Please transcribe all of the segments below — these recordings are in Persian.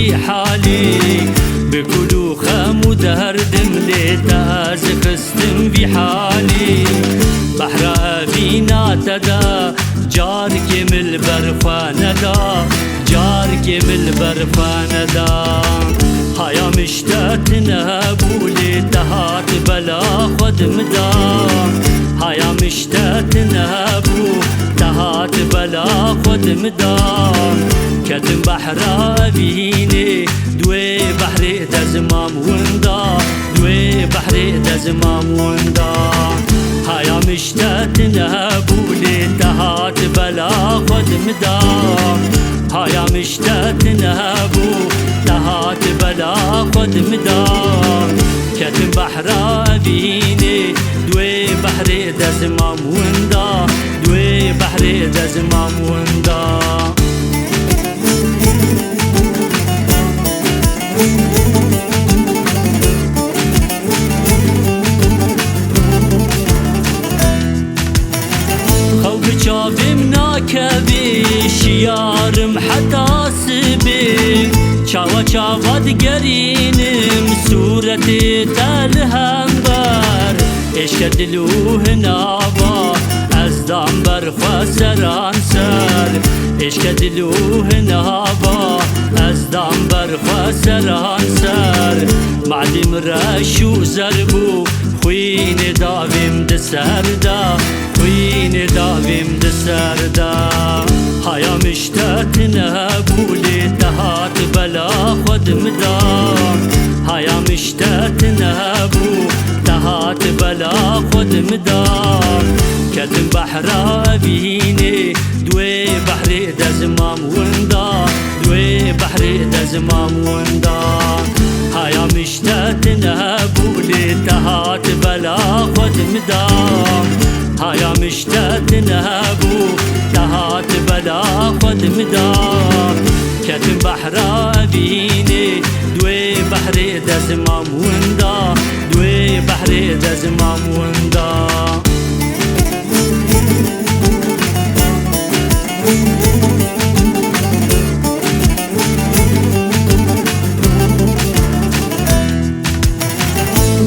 وی حالی بکلو خمو دردم لیتا از خستم وی حالی بحر بینا تدا جار که مل برفانه دا جار که مل برفانه دا هایا مشتات نبولی تهات بلا خود مدا هایا مشتات نبو تهات بلا خود مدا کتم بحر بینی دوی بحر دزمام وندا دوی بحر دزمام وندا هایا مشتات نبولی تهات بلا خود مدا هایا مشتات نبو تهات بلا خود مدا کتم بحر بینی دوی بحر دزمام وندا دوی بحر دزمام وندا چاویم ناکبی شیارم حتا سبی چاوا چاوا دگرینم صورت تل همبر عشق دلوه نابا از دام برخوا سران سر عشق دلوه نابا از دام برخوا سران سر معلم رشو زربو خوین داویم دسر دا خوین داویم دسر دا هایا مشتات نبولی تهات بلا خود مدا هایا مشتات نبو تهات بلا خود مدا کتم بحر بینی دوی بحر دزمام وندا دوی بحر دزمام وندا هایا مشتات نبولی تهات بلا خود مدا هایا مشتات نبو تهات بلا خود مدا کتم بحر بینی دوی بحر دزمام وندا دوی بحر دزمام وندا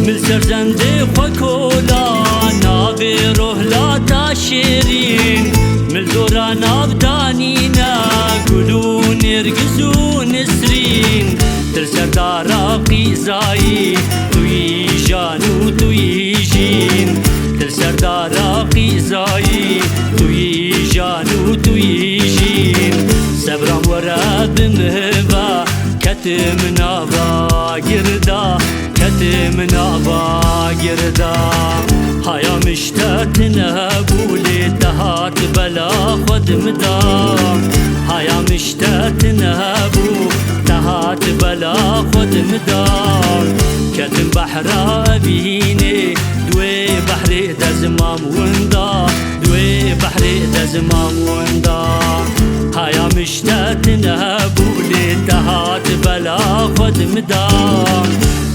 مل سرزنده خوکولا ناوی روح لا تا شیرین مل زورا ناو دانینا گلو نرگزو نسرین تل سردارا قیزایی توی جانو توی جین تل سردارا قیزایی توی جانو توی جین صبرم ورد مهبا کتم نابا گردا کتم نابا گردا هایا مشتات نبولی تهات بلا خود مدا هایا مشتات نبو تهات بلا خود مدا کتم بحر بینی دوی بحر دزمام وندا دوی بحر دزمام وندا هایا مشتات نبولی تهات بلا خود مدا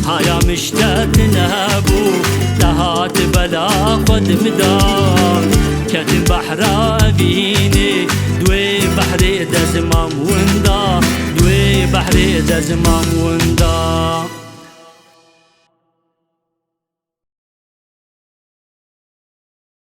هایا مشتات نبو تهات بلا خود مدا کتم بحر بینی دوی بحر دزمام وندا دوی بحر دزمام وندا